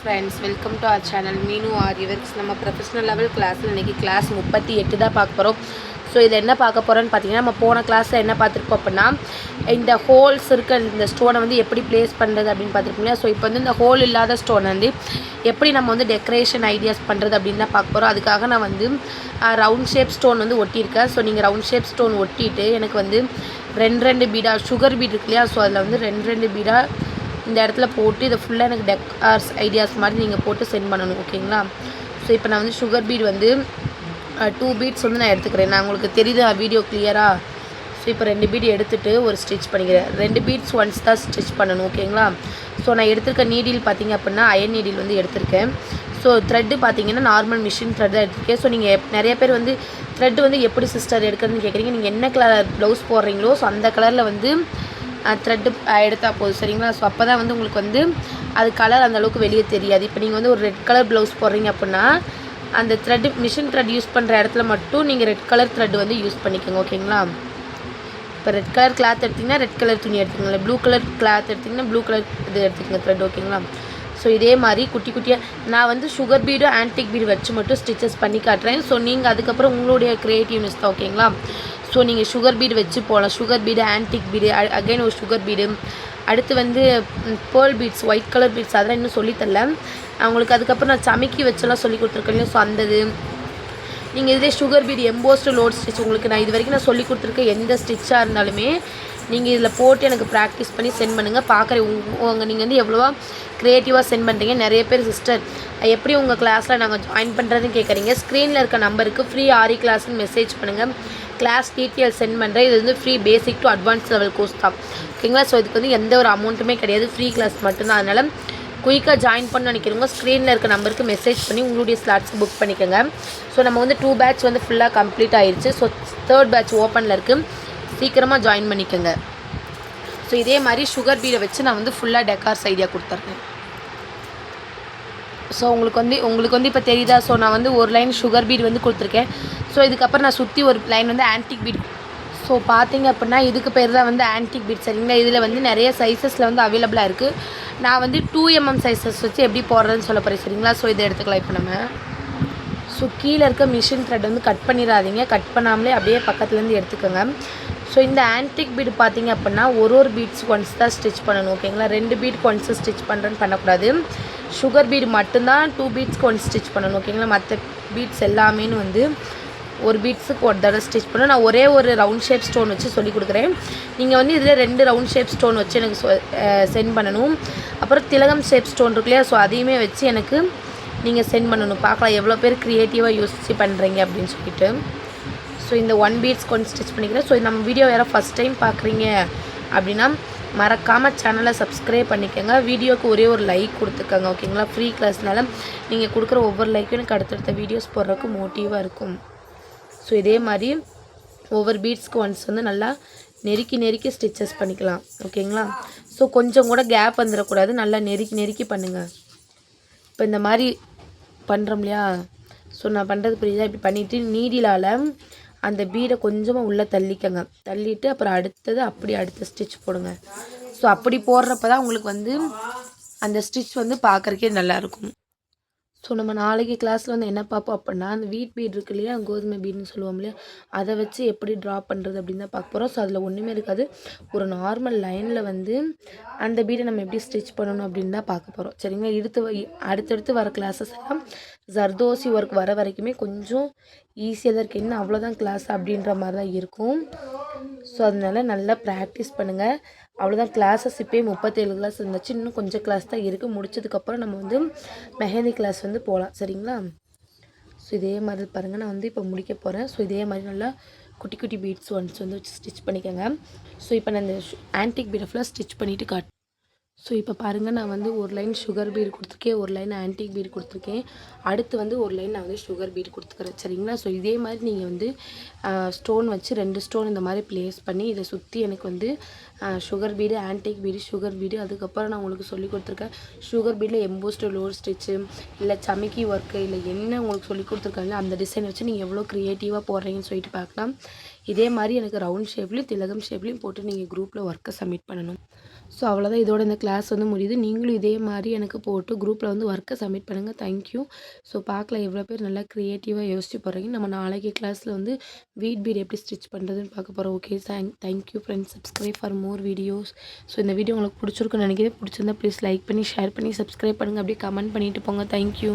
Friends, welcome to our channel Meenu ஆர்யவர்க்ஸ். நம்ம professional level கிளாஸில் இன்றைக்கி கிளாஸ் 38 தான் பார்க்க போகிறோம். ஸோ இதில் என்ன பார்க்க போகிறோன்னு பார்த்தீங்கன்னா, நம்ம போன கிளாஸில் என்ன பார்த்துருக்கோம் அப்படின்னா, இந்த ஹோல்ஸ் இருக்க இந்த ஸ்டோனை வந்து எப்படி ப்ளேஸ் பண்ணுறது அப்படின்னு பார்த்துருக்கீங்க. ஸோ இப்போ வந்து இந்த ஹோல் இல்லாத ஸ்டோனை வந்து எப்படி நம்ம வந்து டெக்கரேஷன் ஐடியாஸ் பண்ணுறது அப்படின்னு தான் பார்க்க போகிறோம். அதுக்காக நான் வந்து ரவுண்ட் ஷேப் ஸ்டோன் வந்து ஒட்டியிருக்கேன். ஸோ நீங்கள் ரவுண்ட் ஷேப் ஸ்டோன் ஒட்டிட்டு எனக்கு வந்து ரெண்டு பீடாக சுகர் பீட் இருக்கு இல்லையா, ஸோ அதில் வந்து ரெண்டு பீடாக இந்த இடத்துல போட்டு இதை ஃபுல்லாக எனக்கு டெக்கார்ஸ் ஐடியாஸ் மாதிரி நீங்கள் போட்டு சென்ட் பண்ணணும், ஓகேங்களா. ஸோ இப்போ நான் வந்து சுகர் பீட் வந்து 2 பீட்ஸ் வந்து நான் எடுத்துக்கிறேன். நான் உங்களுக்கு தெரியுது வீடியோ கிளியராக. ஸோ இப்போ 2 பீட் எடுத்துகிட்டு ஒரு ஸ்டிச் பண்ணிக்கிறேன். 2 பீட்ஸ் ஒன்ஸ் தான் ஸ்டிச் பண்ணணும், ஓகேங்களா. ஸோ நான் எடுத்திருக்க நீடில் பார்த்திங்க அப்படின்னா அயன் நீடில் வந்து எடுத்திருக்கேன். ஸோ த்ரெட்டு பார்த்தீங்கன்னா நார்மல் மிஷின் த்ரெட் தான் எடுத்திருக்கேன். ஸோ நீங்கள் நிறைய பேர் வந்து த்ரெட்டு வந்து எப்படி சிஸ்டர் எடுக்கிறதுன்னு கேட்குறீங்க. நீங்கள் என்ன கலர் ப்ளவுஸ் போடுறீங்களோ ஸோ அந்த கலரில் வந்து த்ரெட்டு எடுத்தால் போதும், சரிங்களா. ஸோ அப்போ தான் வந்து உங்களுக்கு வந்து அது கலர் அந்தளவுக்கு வெளியே தெரியாது. இப்போ நீங்கள் வந்து ஒரு ரெட் கலர் ப்ளவுஸ் போடுறீங்க அப்படின்னா அந்த த்ரெட்டு மிஷின் த்ரெட் யூஸ் பண்ணுற இடத்துல மட்டும் நீங்கள் ரெட் கலர் த்ரெட் வந்து யூஸ் பண்ணிக்கோங்க, ஓகேங்களா. இப்போ ரெட் கலர் கிளாத் எடுத்திங்கன்னா ரெட் கலர் துணி எடுத்துக்கோங்க, ப்ளூ கலர் கிளாத் எடுத்திங்கன்னா ப்ளூ கலர் இது எடுத்துக்கோங்க த்ரெட், ஓகேங்களா. ஸோ இதே மாதிரி குட்டி குட்டியாக நான் வந்து சுகர் பீடும் ஆன்டிக் பீடு வச்சு மட்டும் ஸ்டிச்சஸ் பண்ணி காட்டுறேன். ஸோ நீங்கள் அதுக்கப்புறம் உங்களுடைய க்ரியேட்டிவ்னஸ் தான், ஓகேங்களா. ஸோ நீங்கள் சுகர் பீடு வச்சு போகலாம். Sugar bead, antique bead, again ஒரு சுகர் பீடு, அடுத்து வந்து pearl beads, white colour beads, அதெல்லாம் இன்னும் சொல்லித்தரல அவங்களுக்கு. அதுக்கப்புறம் நான் சமைக்கி வச்செல்லாம் சொல்லி கொடுத்துருக்கேன். ஸோ அந்தது நீங்கள் இதே sugar bead embossed load stitch உங்களுக்கு நான் இது வரைக்கும் நான் சொல்லி கொடுத்துருக்கேன். எந்த ஸ்டிச்சாக இருந்தாலுமே நீங்கள் இதில் போட்டு எனக்கு ப்ராக்டிஸ் பண்ணி சென்ட் பண்ணுங்கள். பார்க்குறேன் நீங்கள் வந்து எவ்வளோவா க்ரியேட்டிவாக சென்ட் பண்ணுறீங்க. நிறைய பேர் சிஸ்டர் எப்படி உங்கள் கிளாஸில் நாங்கள் ஜாயின் பண்ணுறதுன்னு கேட்குறீங்க. ஸ்க்ரீனில் இருக்க நம்பருக்கு ஃப்ரீ ஆரி கிளாஸ்ன்னு மெசேஜ் பண்ணுங்கள். கிளாஸ் டீட்டெயில் சென்ட் பண்ணுறேன். இது வந்து free basic to advance level course தான், ஓகேங்களா. ஸோ இதுக்கு வந்து எந்த ஒரு அமௌண்ட்டுமே கிடையாது, ஃப்ரீ கிளாஸ் மட்டும்தான். அதனால் குயிக்காக ஜாயின் பண்ண நினைக்கிறவங்க ஸ்க்ரீனில் இருக்க நம்பருக்கு மெசேஜ் பண்ணி உங்களுடைய ஸ்லாட்ஸ்க்கு புக் பண்ணிக்கோங்க. ஸோ நம்ம வந்து 2 பேட்ச் வந்து ஃபுல்லாக கம்ப்ளீட் ஆயிடுச்சு. ஸோ 3rd பேட்ச் ஓப்பனில் இருக்குது, சீக்கிரமாக ஜாயின் பண்ணிக்கோங்க. ஸோ இதே மாதிரி சுகர் பீடை வச்சு நான் வந்து ஃபுல்லாக டெக்கார்ஸ் ஐடியா கொடுத்துட்றேன். ஸோ உங்களுக்கு வந்து இப்போ தெரியுதா. ஸோ நான் வந்து ஒரு லைன் சுகர் பீட் வந்து கொடுத்துருக்கேன். ஸோ இதுக்கப்புறம் நான் சுற்றி ஒரு லைன் வந்து ஆன்டிக் பீட். ஸோ பார்த்தீங்க அப்படின்னா இதுக்கு பேர் தான் வந்து ஆன்டிக் பீட், சரிங்களா. இதில் வந்து நிறைய சைஸஸில் வந்து அவைலபிளாக இருக்குது. நான் வந்து 2mm சைஸஸ் வச்சு எப்படி போடுறதுன்னு சொல்ல போகிறேன், சரிங்களா. ஸோ இதை எடுத்துக்கலாம் இப்போ நம்ம. ஸோ கீழே இருக்க மிஷின் த்ரெட் வந்து கட் பண்ணிடாதீங்க, கட் பண்ணாமலே அப்படியே பக்கத்துலேருந்து எடுத்துக்கோங்க. ஸோ இந்த ஆன்டிக் பீடு பார்த்தீங்க அப்படின்னா ஒரு பீட்ஸ் ஒன்ஸ் தான் ஸ்டிச் பண்ணணும், ஓகேங்களா. 2 பீட் ஒன்ஸ் ஸ்டிச் பண்ணுறேன்னு பண்ணக்கூடாது. சுகர் பீடு மட்டும்தான் 2 பீட்ஸ்க்கு ஒன்ஸ் ஸ்டிச் பண்ணணும், ஓகேங்களா. மற்ற பீட்ஸ் எல்லாமே வந்து ஒரு பீட்ஸுக்கு ஒரு தடவை ஸ்டிச் பண்ணணும். நான் ஒரே ஒரு ரவுண்ட் ஷேப் ஸ்டோன் வச்சு சொல்லி கொடுக்குறேன். நீங்கள் வந்து இதில் 2 ரவுண்ட் ஷேப் ஸ்டோன் வச்சு எனக்கு சென்ட் பண்ணணும். அப்புறம் திலகம் ஷேப் ஸ்டோன் இருக்கு இல்லையா, ஸோ அதையுமே வச்சு எனக்கு நீங்கள் சென்ட் பண்ணணும். பார்க்கலாம் எவ்வளோ பேர் க்ரியேட்டிவாக யோசிச்சு பண்ணுறீங்க அப்படின்னு சொல்லிட்டு. ஸோ இந்த 1 பீட்ஸ்க்கு ஒன்று ஸ்டிச் பண்ணிக்கிறேன். ஸோ நம்ம வீடியோ யாராவது ஃபஸ்ட் டைம் பார்க்குறீங்க அப்படின்னா மறக்காமல் சேனலை சப்ஸ்கிரைப் பண்ணிக்கோங்க. வீடியோவுக்கு ஒரே ஒரு லைக் கொடுத்துக்கோங்க, ஓகேங்களா. ஃப்ரீ கிளாஸ்னால நீங்கள் கொடுக்குற ஒவ்வொரு லைக்கும் எனக்கு அடுத்தடுத்த வீடியோஸ் போடுறதுக்கு மோட்டிவாக இருக்கும். ஸோ இதே மாதிரி ஒவ்வொரு பீட்ஸ்க்கு ஒன்ஸ் வந்து நல்லா நெருக்கி ஸ்டிச்சஸ் பண்ணிக்கலாம், ஓகேங்களா. ஸோ கொஞ்சம் கூட கேப் வந்துடக்கூடாது, நல்லா நெருக்கி பண்ணுங்கள். இப்போ இந்த மாதிரி பண்ணுறோம் இல்லையா. ஸோ நான் பண்ணுறது புரியுதா. இப்படி பண்ணிவிட்டு நீடிலால் அந்த பீடை கொஞ்சமாக உள்ளே தள்ளிட்டு அப்புறம் அடுத்த ஸ்டிச் போடுங்க. ஸோ அப்படி போடுறப்ப தான் உங்களுக்கு வந்து அந்த ஸ்டிச் வந்து பார்க்குறக்கே நல்லாயிருக்கும். ஸோ நம்ம நாளைக்கு கிளாஸில் வந்து என்ன பார்ப்போம் அப்படின்னா, அந்த வீட் பீட் இருக்கு இல்லையா, கோதுமை பீடுன்னு சொல்லுவோம் இல்லையா, அதை வச்சு எப்படி ட்ரா பண்ணுறது அப்படின்னு தான் பார்க்க போகிறோம். ஸோ அதில் ஒன்றுமே இருக்காது, ஒரு நார்மல் லைனில் வந்து அந்த பீடை நம்ம எப்படி ஸ்டிச் பண்ணணும் அப்படின்னு தான் பார்க்க போகிறோம், சரிங்களா. அடுத்தடுத்து வர கிளாஸஸ் எல்லாம் ஜர்தோசி ஒர்க் வர வரைக்குமே கொஞ்சம் ஈஸியாக தான் இருக்குது. இன்னும் அவ்வளோதான் கிளாஸ் அப்படின்ற மாதிரி தான் இருக்கும். ஸோ அதனால நல்லா ப்ராக்டிஸ் பண்ணுங்கள். அவ்வளோதான். கிளாஸஸ் இப்போயே 37 கிளாஸ் இருந்துச்சு, இன்னும் கொஞ்சம் கிளாஸ் தான் இருக்குது. முடிச்சதுக்கப்புறம் நம்ம வந்து மெஹந்தி கிளாஸ் வந்து போகலாம், சரிங்களா. ஸோ இதே மாதிரி பாருங்கள், நான் வந்து இப்போ முடிக்க போகிறேன். ஸோ இதே மாதிரி நல்லா குட்டி பீட்ஸ் ஒன்ஸ் வந்து வச்சு ஸ்டிச் பண்ணிக்கோங்க. ஸோ இப்போ நான் இந்த ஆன்டிக் பீடை ஃபுல்லாக ஸ்டிச் பண்ணிவிட்டு காட்டு. ஸோ இப்போ பாருங்கள், நான் வந்து ஒரு லைன் சுகர் பீடு கொடுத்துருக்கேன், ஒரு லைன் ஆன்டிக் பீடு கொடுத்துருக்கேன், அடுத்து வந்து ஒரு லைன் நான் வந்து சுகர் பீடு கொடுத்துக்கிறேன், சரிங்களா. ஸோ இதே மாதிரி நீங்கள் வந்து ஸ்டோன் வச்சு 2 ஸ்டோன் இந்த மாதிரி ப்ளேஸ் பண்ணி இதை சுற்றி எனக்கு வந்து sugar bead, antique bead, sugar bead, அதுக்கப்புறம் நான் உங்களுக்கு சொல்லி கொடுத்துருக்கேன் சுகர் பீடில் எம்போஸ்டு லோட் ஸ்டிச்சு இல்லை சமிக்கி ஒர்க்கு இல்லை என்ன உங்களுக்கு சொல்லி கொடுத்துருக்காங்க அந்த டிசைன் வச்சு நீங்கள் எவ்வளோ க்ரியேட்டிவாக போடுறீங்கன்னு சொல்லிட்டு பார்க்கலாம். இதே மாதிரி எனக்கு ரவுண்ட் ஷேப்லேயும் திலகம் ஷேப்லேயும் போட்டு நீங்கள் குரூப்பில் ஒர்க்கை சப்மிட் பண்ணணும். ஸோ அவ்வளோதான், இதோட இந்த கிளாஸ் வந்து முடியுது. நீங்களும் இதே மாதிரி எனக்கு போட்டு குரூப்பில் வந்து ஒர்க்கை சப்மிட் பண்ணுங்கள். தேங்க்யூ. ஸோ பார்க்கலாம் எவ்வளோ பேர் நல்லா க்ரியேட்டிவாக யோசிச்சு போடுறீங்க. நம்ம நாளைக்கு கிளாஸில் வந்து வீட் பீட் எப்படி ஸ்டிச் பண்ணுறதுன்னு பார்க்க போகிறோம். Okay, thank you friends. Subscribe for more videos. So இந்த வீடியோ உங்களுக்கு பிடிச்சிருக்குன்னு நினைக்கிறேன். பிடிச்சிருந்தா ப்ளீஸ் லைக் பண்ணி ஷேர் பண்ணி சப்ஸ்கிரைப் பண்ணுங்கள். அப்படியே கமெண்ட் பண்ணிட்டு போங்க. தேங்க்யூ.